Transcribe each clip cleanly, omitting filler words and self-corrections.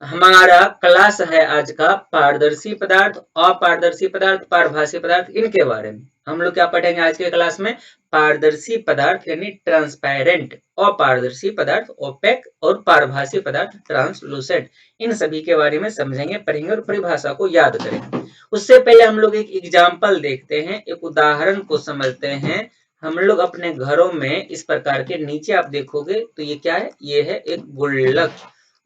हमारा क्लास है आज का पारदर्शी पदार्थ, अपारदर्शी पदार्थ, पारभासी पदार्थ, इनके बारे में हम लोग क्या पढ़ेंगे आज के क्लास में। पारदर्शी पदार्थ यानी ट्रांसपेरेंट, अपारदर्शी पदार्थ ओपेक, और पारभासी पदार्थ ट्रांसलूसेंट, इन सभी के बारे में समझेंगे, पढ़ेंगे और परिभाषा को याद करेंगे। उससे पहले हम लोग एक एग्जाम्पल देखते हैं, एक उदाहरण को समझते हैं। हम लोग अपने घरों में इस प्रकार के, नीचे आप देखोगे तो ये क्या है, ये है एक गुल्लक।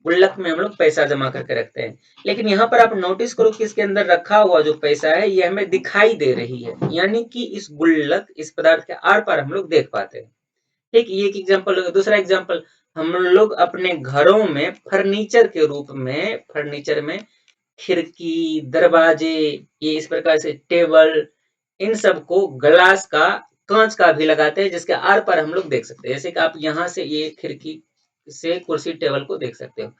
गुल्लक में हम लोग पैसा जमा करके रखते हैं, लेकिन यहाँ पर आप नोटिस करो कि इसके अंदर रखा हुआ जो पैसा है ये हमें दिखाई दे रही है, यानी कि इस गुल्लक, इस पदार्थ के आर पार हम लोग देख पाते हैं। ठीक, ये एक एग्जाम्पल हो गया। दूसरा एग्जाम्पल, हम लोग अपने घरों में फर्नीचर के रूप में, फर्नीचर में खिड़की, दरवाजे, ये इस प्रकार से टेबल, इन सबको ग्लास का, कांच का भी लगाते हैं, जिसके आर पार हम लोग देख सकते हैं। जैसे कि आप यहाँ से ये खिड़की से कुर्सी टेबल को देख सकते हो,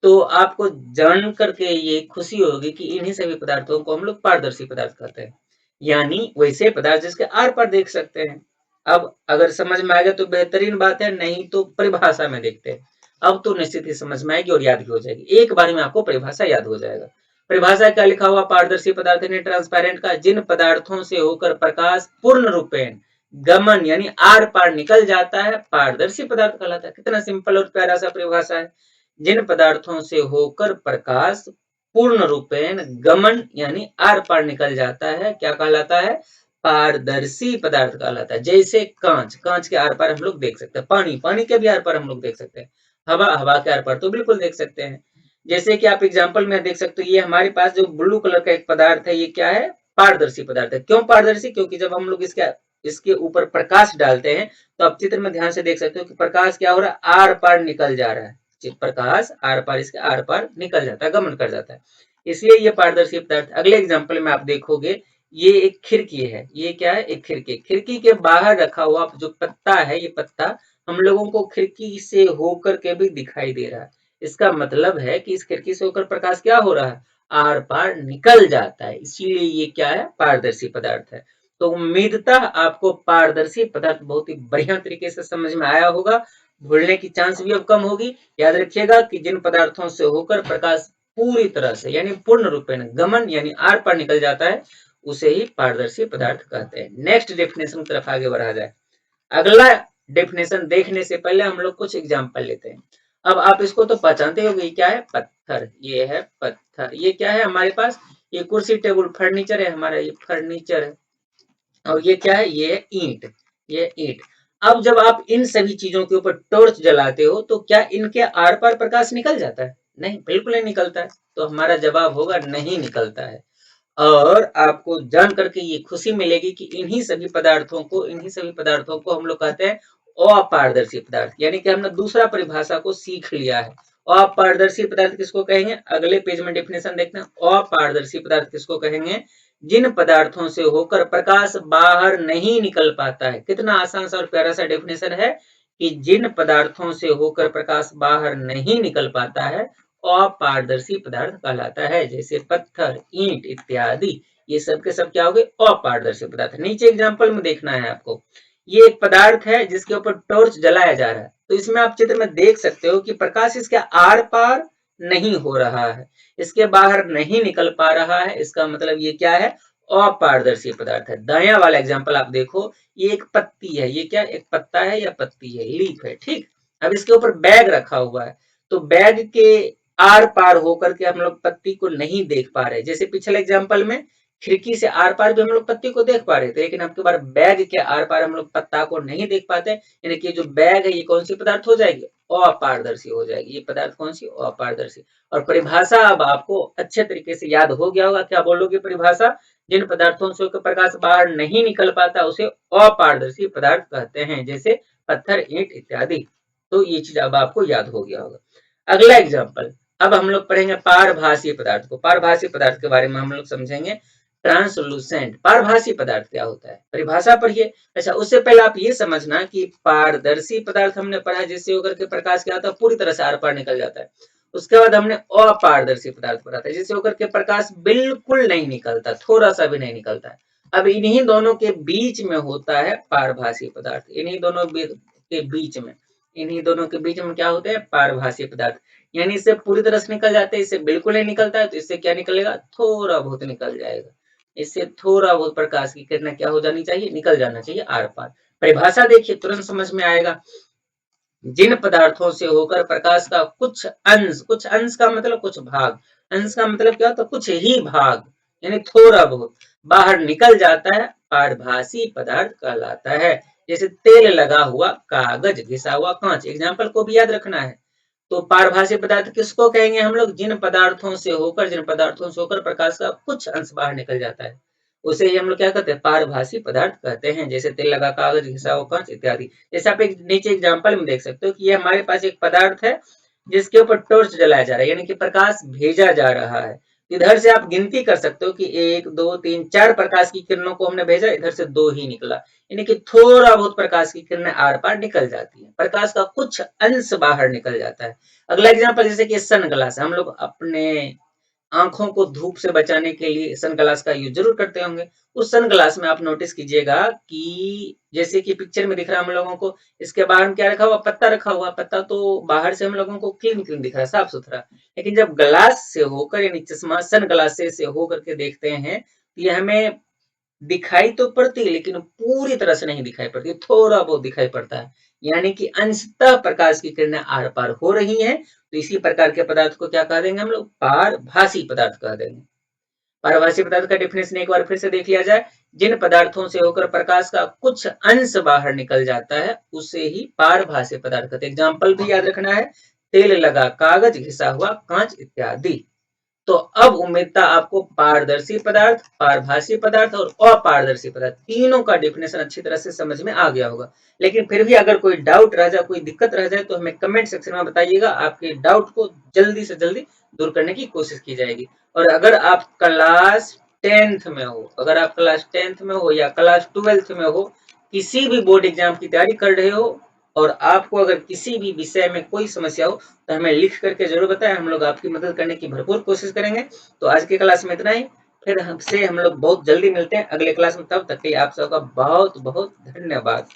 तो आपको जान करके ये खुशी होगी कि इन्हीं सभी पदार्थों को हम लोग पारदर्शी पदार्थ कहते हैं, यानी वैसे पदार्थ जिसके आर पार देख सकते हैं। अब अगर समझ में आ गया तो बेहतरीन बात है, नहीं तो परिभाषा में देखते हैं। अब तो निश्चित ही समझ में आएगी और याद भी हो जाएगी, एक बार में आपको परिभाषा याद हो जाएगा। परिभाषा क्या लिखा हुआ, पारदर्शी पदार्थ यानी ट्रांसपेरेंट का, जिन पदार्थों से होकर प्रकाश पूर्ण रूपेण गमन यानी आर पार निकल जाता है, पारदर्शी पदार्थ कहलाता है। कितना सिंपल और प्यारा सा परिभाषा है। जिन पदार्थों से होकर प्रकाश पूर्ण रूपेण गमन यानी आर पार निकल जाता है, क्या कहलाता है, पारदर्शी पदार्थ कहलाता है। जैसे कांच, कांच के आर पार हम लोग देख सकते हैं, पानी, पानी के भी आर पार हम लोग देख सकते हैं, हवा, हवा के आर पार तो बिल्कुल देख सकते हैं। जैसे कि आप एग्जाम्पल में देख सकते हो, ये हमारे पास जो ब्लू कलर का एक पदार्थ है, ये क्या है, पारदर्शी पदार्थ है। क्यों पारदर्शी, क्योंकि जब हम लोग इसके ऊपर प्रकाश डालते हैं, तो आप चित्र में ध्यान से देख सकते हो कि प्रकाश क्या हो रहा है, आर पार निकल जा रहा है। प्रकाश आर पार, इसके आर पार निकल जाता है, गमन कर जाता है, इसलिए ये पारदर्शी पदार्थ। अगले एग्जाम्पल में आप देखोगे, ये एक खिड़की है, ये क्या है, एक खिड़की। खिड़की के बाहर रखा हुआ जो पत्ता है, ये पत्ता हम लोगों को खिड़की से होकर के भी दिखाई दे रहा है। इसका मतलब है कि इस खिड़की से होकर प्रकाश क्या हो रहा है, आर पार निकल जाता है, इसीलिए ये क्या है, पारदर्शी पदार्थ है। तो उम्मीदता आपको पारदर्शी पदार्थ बहुत ही बढ़िया तरीके से समझ में आया होगा, भूलने की चांस भी अब कम होगी। याद रखिएगा कि जिन पदार्थों से होकर प्रकाश पूरी तरह से यानी पूर्ण रूपेण गमन यानी आर पार निकल जाता है, उसे ही पारदर्शी पदार्थ कहते हैं। नेक्स्ट डेफिनेशन की तरफ आगे बढ़ा जाए। अगला डेफिनेशन देखने से पहले हम लोग कुछ एग्जाम्पल लेते हैं। अब आप इसको तो पहचानते हो, ये क्या है, पत्थर, ये है पत्थर। ये क्या है हमारे पास, ये कुर्सी टेबल फर्नीचर है हमारा, ये फर्नीचर है। और ये क्या है, ये ईंट, ये ईंट। अब जब आप इन सभी चीजों के ऊपर टॉर्च जलाते हो, तो क्या इनके आर पार प्रकाश निकल जाता है, नहीं, बिल्कुल नहीं निकलता है। तो हमारा जवाब होगा नहीं निकलता है। और आपको जान करके ये खुशी मिलेगी कि इन्हीं सभी पदार्थों को हम लोग कहते हैं अपारदर्शी पदार्थ, यानी कि हमने दूसरा परिभाषा को सीख लिया है। अपारदर्शी पदार्थ किसको कहेंगे, अगले पेज में डेफिनेशन देखना। अपारदर्शी पदार्थ किसको कहेंगे, जिन पदार्थों से होकर प्रकाश बाहर नहीं निकल पाता है। कितना आसान सा और प्यारा सा डेफिनेशन है कि जिन पदार्थों से होकर प्रकाश बाहर नहीं निकल पाता है, अपारदर्शी पदार्थ कहलाता है। जैसे पत्थर, ईंट इत्यादि, ये सब के सब क्या हो गए, अपारदर्शी पदार्थ। नीचे एग्जाम्पल में देखना है आपको, ये एक पदार्थ है जिसके ऊपर टॉर्च जलाया जा रहा है, तो इसमें आप चित्र में देख सकते हो कि प्रकाश इसके आर पार नहीं हो रहा है, इसके बाहर नहीं निकल पा रहा है। इसका मतलब ये क्या है, अपारदर्शी पदार्थ है। दाया वाला एग्जाम्पल आप देखो, ये एक पत्ती है, ये क्या, एक पत्ता है या पत्ती है, लीफ है, ठीक। अब इसके ऊपर बैग रखा हुआ है, तो बैग के आर पार होकर के हम लोग पत्ती को नहीं देख पा रहे। जैसे पिछले एग्जाम्पल में खिड़की से आर पार भी हम लोग पत्ती को देख पा रहे थे, लेकिन अब की बार बैग के आर पार हम लोग पत्ता को नहीं देख पाते। यानी कि जो बैग है ये कौन सी पदार्थ हो जाएगी, अपारदर्शी हो जाएगी। ये पदार्थ कौन सी, अपारदर्शी। और परिभाषा अब आपको अच्छे तरीके से याद हो गया होगा। क्या बोलोगे परिभाषा, जिन पदार्थों से प्रकाश बाहर नहीं निकल पाता उसे अपारदर्शी पदार्थ कहते हैं, जैसे पत्थर, ईंट इत्यादि। तो ये चीज अब आपको याद हो गया होगा। अगला एग्जाम्पल, अब हम लोग पढ़ेंगे पारभासी पदार्थ को। पारभासी पदार्थ के बारे में हम लोग समझेंगे। ट्रांसलूसेंट, पारभासी पदार्थ क्या होता है, परिभाषा पढ़िए। अच्छा, उससे पहले आप ये समझना कि पारदर्शी पदार्थ हमने पढ़ा जिससे होकर के प्रकाश क्या होता है, पूरी तरह से आर पार निकल जाता है। उसके बाद हमने अपारदर्शी पदार्थ पढ़ा था, जिससे होकर के प्रकाश बिल्कुल नहीं निकलता, थोड़ा सा भी नहीं निकलता है। अब इन्हीं दोनों के बीच में होता है पारभासी पदार्थ। इन्हीं दोनों के बीच में, इन्हीं दोनों के बीच में क्या होते हैं, पारभासी पदार्थ। यानी इससे पूरी तरह से निकल जाते हैं, इससे बिल्कुल नहीं निकलता है, तो इससे क्या निकलेगा, थोड़ा बहुत निकल जाएगा। इससे थोड़ा बहुत प्रकाश की किरणें क्या हो जानी चाहिए, निकल जाना चाहिए आर पार। परिभाषा देखिए तुरंत समझ में आएगा। जिन पदार्थों से होकर प्रकाश का कुछ अंश का मतलब कुछ भाग, अंश का मतलब क्या होता है, कुछ ही भाग यानी थोड़ा बहुत बाहर निकल जाता है, पारभासी पदार्थ कहलाता है। जैसे तेल लगा हुआ, कागज, घिसा हुआ कांच, एग्जाम्पल को भी याद रखना है। तो पारभासी पदार्थ किसको कहेंगे हम लोग, जिन पदार्थों से होकर प्रकाश का कुछ अंश बाहर निकल जाता है, उसे ही हम लोग क्या कहते हैं, पारभासी पदार्थ कहते हैं। जैसे तेल लगा कागज, घिसा हुआ कांच इत्यादि। जैसे आप एक नीचे एग्जाम्पल में देख सकते हो कि ये हमारे पास एक पदार्थ है जिसके ऊपर टॉर्च जलाया जा रहा है, यानी कि प्रकाश भेजा जा रहा है। इधर से आप गिनती कर सकते हो कि 1 2 3 4 प्रकाश की किरणों को हमने भेजा, इधर से 2 ही निकला, यानी कि थोड़ा बहुत प्रकाश की किरणें आर पार निकल जाती है, प्रकाश का कुछ अंश बाहर निकल जाता है। अगला एग्जाम्पल जैसे कि सन ग्लास, हम लोग अपने आंखों को धूप से बचाने के लिए सन ग्लास का यूज जरूर करते होंगे। उस सन ग्लास में आप नोटिस कीजिएगा कि जैसे कि पिक्चर में दिख रहा है हम लोगों को, इसके बाहर में क्या रखा हुआ, पत्ता रखा हुआ। पत्ता तो बाहर से हम लोगों को क्लीन क्लीन दिख रहा है, साफ सुथरा, लेकिन जब ग्लास से होकर यानी चश्मा सन ग्लास से होकर के देखते हैं, ये हमें दिखाई तो पड़ती है लेकिन पूरी तरह से नहीं दिखाई पड़ती, थोड़ा बहुत दिखाई पड़ता है, यानी कि अंशतः प्रकाश की किरणें आर पार हो रही हैं। तो इसी प्रकार के पदार्थ को क्या कह देंगे हम लोग, पारभासी पदार्थ कह देंगे। पारभासी पदार्थ का डेफिनेशन एक बार फिर से देख लिया जाए। जिन पदार्थों से होकर प्रकाश का कुछ अंश बाहर निकल जाता है, उसे ही पारभासी पदार्थ कहते हैं। एग्जाम्पल भी याद रखना है, तेल लगा कागज, घिसा हुआ कांच इत्यादि। तो अब उम्मीद था आपको पारदर्शी पदार्थ, पारभासी पदार्थ और अपारदर्शी पदार्थ तीनों का डेफिनेशन अच्छी तरह से समझ में आ गया होगा। लेकिन फिर भी अगर कोई डाउट रह जाए, कोई दिक्कत रह जाए, तो हमें कमेंट सेक्शन में बताइएगा, आपके डाउट को जल्दी से जल्दी दूर करने की कोशिश की जाएगी। और अगर आप क्लास 10th में हो, अगर आप क्लास 10th में हो या क्लास 12th में हो, किसी भी बोर्ड एग्जाम की तैयारी कर रहे हो और आपको अगर किसी भी विषय में कोई समस्या हो, तो हमें लिख करके जरूर बताएं, हम लोग आपकी मदद करने की भरपूर कोशिश करेंगे। तो आज की क्लास में इतना ही, फिर हमसे हम लोग बहुत जल्दी मिलते हैं अगले क्लास में, तब तक के लिए आप सबका बहुत बहुत धन्यवाद।